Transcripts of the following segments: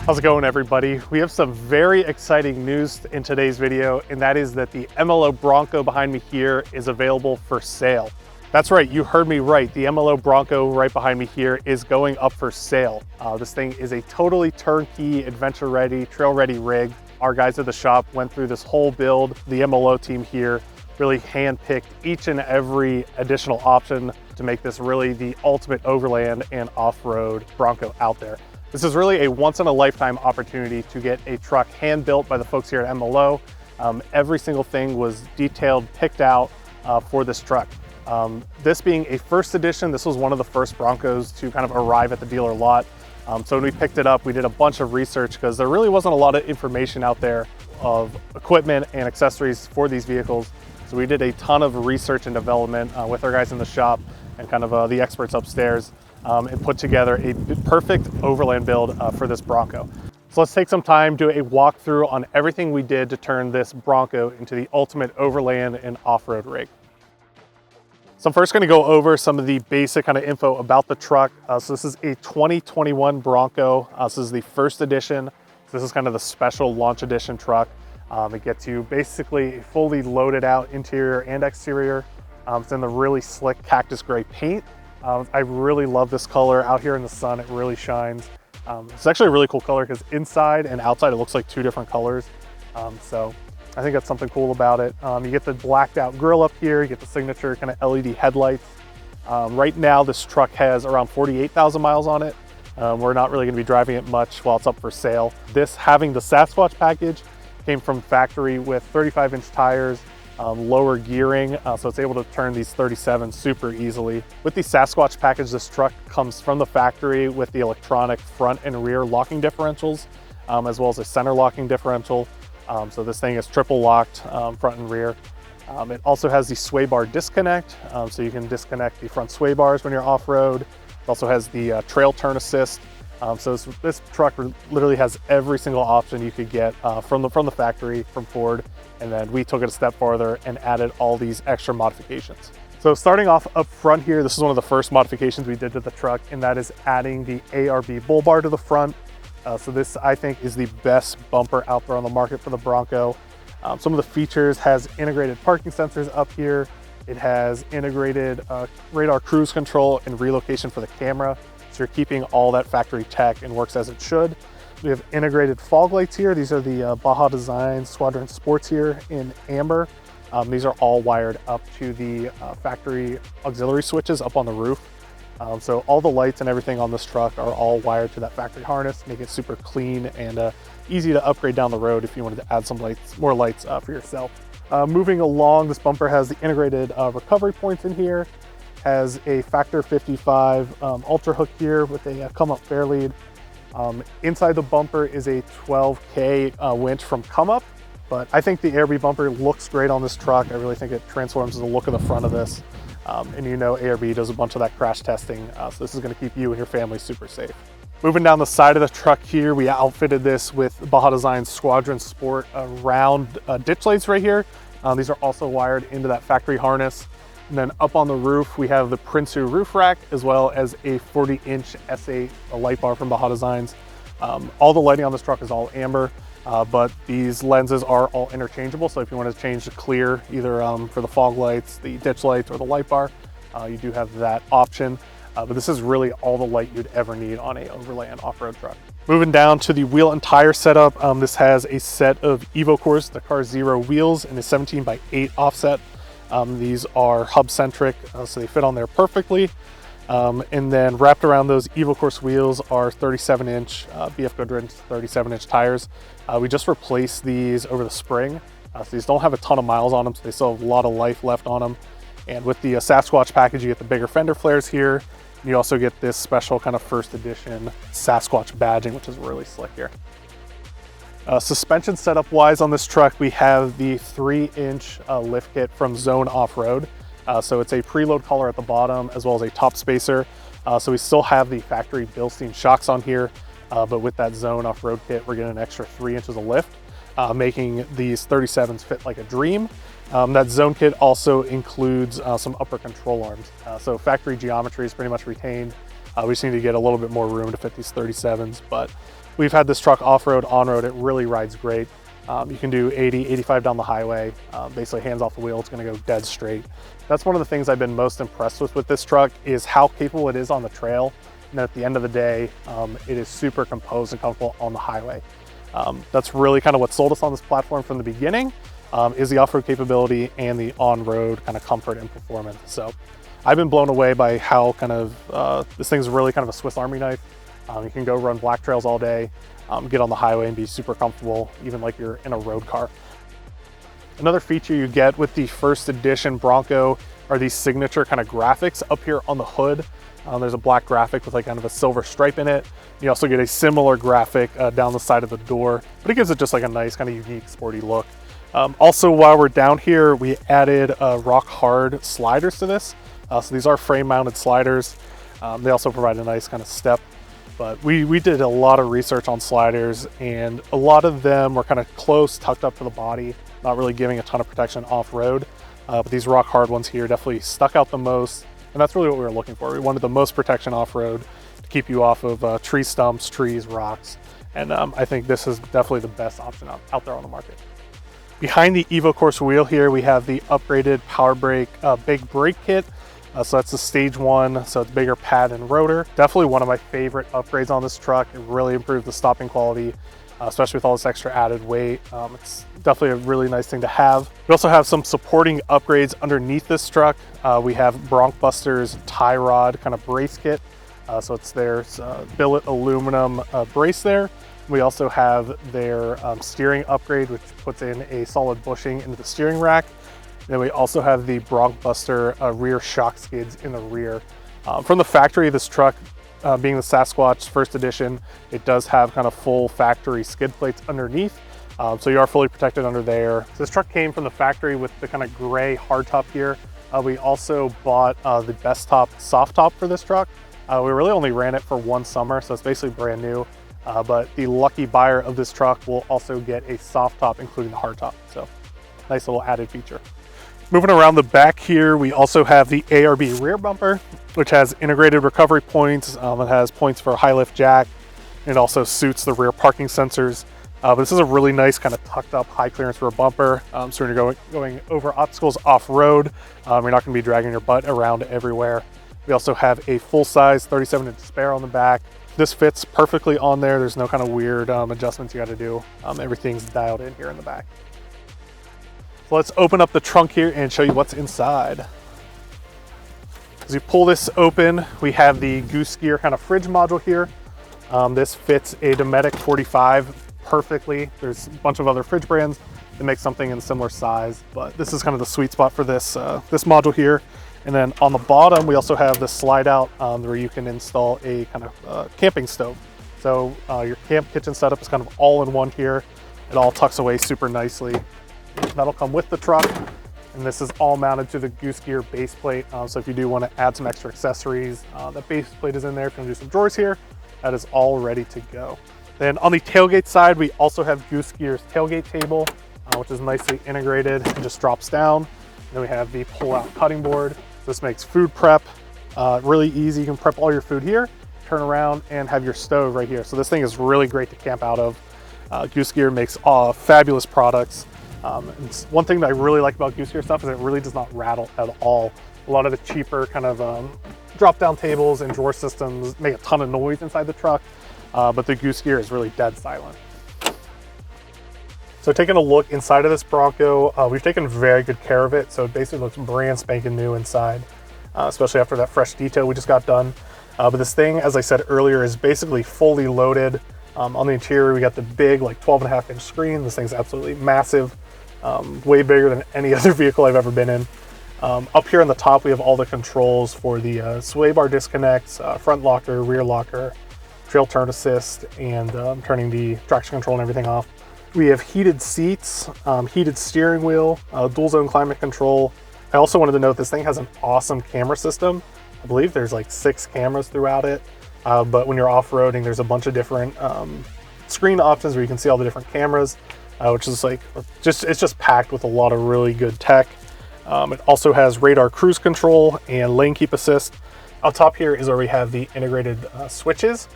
How's it going, everybody? We have some very exciting news in today's video, and that is that the MLO Bronco behind me here is available for sale. That's right, you heard me right. The MLO Bronco right behind me here is going up for sale. This thing is a totally turnkey, adventure-ready, trail-ready rig. Our guys at the shop went through this whole build. The MLO team here really handpicked each and every additional option to make this really the ultimate overland and off-road Bronco out there. This is really a once-in-a-lifetime opportunity to get a truck hand-built by the folks here at MLO. Every single thing was detailed, picked out for this truck. This being a first edition, this was one of the first Broncos to kind of arrive at the dealer lot. So when we picked it up, we did a bunch of research because there really wasn't a lot of information out there of equipment and accessories for these vehicles. So we did a ton of research and development with our guys in the shop and kind of the experts upstairs. And put together a perfect overland build for this Bronco. So let's take some time, do a walkthrough on everything we did to turn this Bronco into the ultimate overland and off-road rig. So I'm first going to go over some of the basic kind of info about the truck. So this is a 2021 Bronco. This is the first edition. So this is kind of the special launch edition truck. It gets you basically a fully loaded out interior and exterior. It's in the really slick cactus gray paint. I really love this color. Out here in the sun, it really shines. It's actually a really cool color because inside and outside it looks like two different colors. So I think that's something cool about it. You get the blacked out grille up here, you get the signature kind of LED headlights. Right now this truck has around 48,000 miles on it. We're not really going to be driving it much while it's up for sale. This, having the Sasquatch package, came from factory with 35-inch tires. Lower gearing, so it's able to turn these 37s super easily. With the Sasquatch package, this truck comes from the factory with the electronic front and rear locking differentials, as well as a center locking differential. So this thing is triple locked front and rear. It also has the sway bar disconnect, so you can disconnect the front sway bars when you're off-road. It also has the trail turn assist. So this truck literally has every single option you could get from the factory, from Ford, and then we took it a step farther and added all these extra modifications. So starting off up front here, this is one of the first modifications we did to the truck, and that is adding the ARB bull bar to the front. So this, I think, is the best bumper out there on the market for the Bronco. Some of the features: has integrated parking sensors up here. It has integrated radar cruise control and relocation for the camera. So you're keeping all that factory tech and works as it should. We have integrated fog lights here. These are the Baja Design Squadron Sports here in amber. These are all wired up to the factory auxiliary switches up on the roof. So all the lights and everything on this truck are all wired to that factory harness, make it super clean and easy to upgrade down the road if you wanted to add some lights, more lights for yourself. Moving along, this bumper has the integrated recovery points in here. Has a factor 55 ultra hook here with a come up fair lead. Inside the bumper is a 12K winch from Come Up, but I think the ARB bumper looks great on this truck. I really think it transforms the look of the front of this. And you know ARB does a bunch of that crash testing, so this is going to keep you and your family super safe. Moving down the side of the truck here, we outfitted this with Baja Design Squadron Sport round ditch lights right here. These are also wired into that factory harness. And then up on the roof, we have the Prinsu roof rack, as well as a 40-inch S8 light bar from Baja Designs. All the lighting on this truck is all amber, but these lenses are all interchangeable. So if you want to change the clear, either for the fog lights, the ditch lights, or the light bar, you do have that option. But this is really all the light you'd ever need on a overland off-road truck. Moving down to the wheel and tire setup, this has a set of Evo Corse Dakar Zero wheels in a 17x8 offset. These are hub-centric, so they fit on there perfectly. And then wrapped around those Evo Corse wheels are 37-inch BFG 37-inch tires. We just replaced these over the spring. So these don't have a ton of miles on them, so they still have a lot of life left on them. And with the Sasquatch package, you get the bigger fender flares here. You also get this special kind of first edition Sasquatch badging, which is really slick here. Suspension setup wise on this truck, we have the 3-inch lift kit from Zone Off-Road. So it's a preload collar at the bottom as well as a top spacer. So we still have the factory Bilstein shocks on here, but with that Zone Off-Road kit, we're getting an extra 3 inches of lift, making these 37s fit like a dream. That Zone kit also includes some upper control arms. So factory geometry is pretty much retained. We just need to get a little bit more room to fit these 37s, but we've had this truck off-road, on-road. It really rides great. You can do 80, 85 down the highway, basically hands off the wheel. It's gonna go dead straight. That's one of the things I've been most impressed with this truck is how capable it is on the trail. And at the end of the day, it is super composed and comfortable on the highway. That's really kind of what sold us on this platform from the beginning, is the off-road capability and the on-road kind of comfort and performance. So I've been blown away by how kind of, this thing's really kind of a Swiss Army knife. You can go run black trails all day, get on the highway and be super comfortable, even like you're in a road car. Another feature you get with the first edition Bronco are these signature kind of graphics up here on the hood. There's a black graphic with like kind of a silver stripe in it. You also get a similar graphic down the side of the door, but it gives it just like a nice kind of unique sporty look. Also, while we're down here, we added rock hard sliders to this. So these are frame mounted sliders. They also provide a nice kind of step, but we did a lot of research on sliders, and a lot of them were kind of close, tucked up to the body, not really giving a ton of protection off-road. But these rock hard ones here definitely stuck out the most. And that's really what we were looking for. We wanted the most protection off-road to keep you off of tree stumps, trees, rocks. And I think this is definitely the best option out there on the market. Behind the Evo Corse wheel here, we have the upgraded PowerBrake big brake kit. So that's the stage 1, so it's bigger pad and rotor. Definitely one of my favorite upgrades on this truck. It really improved the stopping quality, especially with all this extra added weight. It's definitely a really nice thing to have. We also have some supporting upgrades underneath this truck. We have Bronc-Buster's tie rod kind of brace kit. So it's their billet aluminum brace there. We also have their steering upgrade, which puts in a solid bushing into the steering rack. And then we also have the Bronc-Buster rear shock skids in the rear. From the factory, this truck, being the Sasquatch first edition, it does have kind of full factory skid plates underneath. So you are fully protected under there. So this truck came from the factory with the kind of gray hardtop here. We also bought the Bestop soft top for this truck. We really only ran it for 1 summer, so it's basically brand new. But the lucky buyer of this truck will also get a soft top, including the hardtop. So nice little added feature. Moving around the back here, we also have the ARB rear bumper, which has integrated recovery points. It has points for a high lift jack. It also suits the rear parking sensors. But this is a really nice kind of tucked up high clearance rear bumper. So when you're going over obstacles off-road, you're not gonna be dragging your butt around everywhere. We also have a full-size 37-inch spare on the back. This fits perfectly on there. There's no kind of weird adjustments you gotta do. Everything's dialed in here in the back. So let's open up the trunk here and show you what's inside. As you pull this open, we have the Goose gear kind of fridge module here. This fits a Dometic 45 perfectly. There's a bunch of other fridge brands that make something in similar size, but this is kind of the sweet spot for this this module here. And then on the bottom, we also have the slide out where you can install a kind of camping stove. So your camp kitchen setup is kind of all in one here. It all tucks away super nicely. That'll come with the truck. And this is all mounted to the Goose gear base plate. So if you do want to add some extra accessories, that base plate is in there. If you want to do some drawers here, that is all ready to go. Then on the tailgate side, we also have Goose gear's tailgate table, which is nicely integrated and just drops down. And then we have the pull-out cutting board. This makes food prep really easy. You can prep all your food here, turn around and have your stove right here. So this thing is really great to camp out of. Goose gear makes fabulous products. It's one thing that I really like about Goose gear stuff is it really does not rattle at all. A lot of the cheaper kind of drop-down tables and drawer systems make a ton of noise inside the truck, but the Goose gear is really dead silent. So taking a look inside of this Bronco, we've taken very good care of it. So it basically looks brand spanking new inside, especially after that fresh detail we just got done. But this thing, as I said earlier, is basically fully loaded. On the interior, we got the big, like 12.5-inch screen. This thing's absolutely massive, way bigger than any other vehicle I've ever been in. Up here on the top, we have all the controls for the sway bar disconnects, front locker, rear locker, trail turn assist, and turning the traction control and everything off. We have heated seats, heated steering wheel, dual zone climate control. I also wanted to note this thing has an awesome camera system. I believe there's like 6 cameras throughout it. But when you're off-roading, there's a bunch of different screen options where you can see all the different cameras, which is like, it's just packed with a lot of really good tech. It also has radar cruise control and lane keep assist. Up top here is where we have the integrated switches.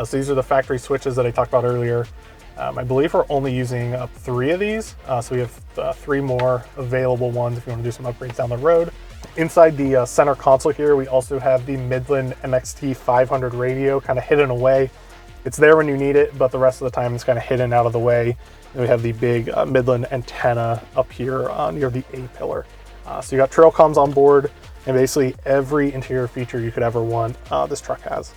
So these are the factory switches that I talked about earlier. I believe we're only using up 3 of these. So we have 3 more available ones if you want to do some upgrades down the road. Inside the center console here, we also have the Midland MXT 500 radio kind of hidden away. It's there when you need it, but the rest of the time it's kind of hidden out of the way. And we have the big Midland antenna up here near the A-pillar. So you got trail comms on board, and basically every interior feature you could ever want, this truck has.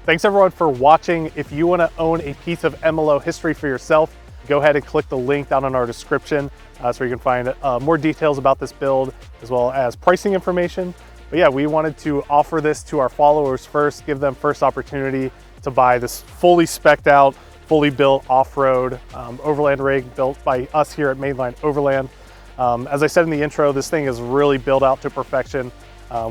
Thanks everyone for watching. If you want to own a piece of MLO history for yourself, go ahead and click the link down in our description so you can find more details about this build as well as pricing information. But yeah, we wanted to offer this to our followers first, give them first opportunity to buy this fully spec'd out, fully built off-road Overland rig built by us here at Mainline Overland. As I said in the intro, this thing is really built out to perfection.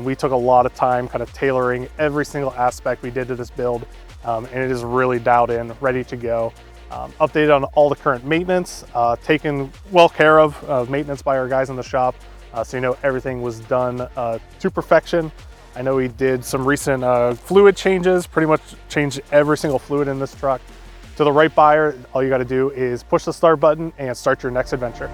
We took a lot of time kind of tailoring every single aspect we did to this build, and it is really dialed in, ready to go. Updated on all the current maintenance, taken well care of maintenance by our guys in the shop, so you know everything was done to perfection. I know we did some recent fluid changes, pretty much changed every single fluid in this truck. To the right buyer, all you got to do is push the start button and start your next adventure.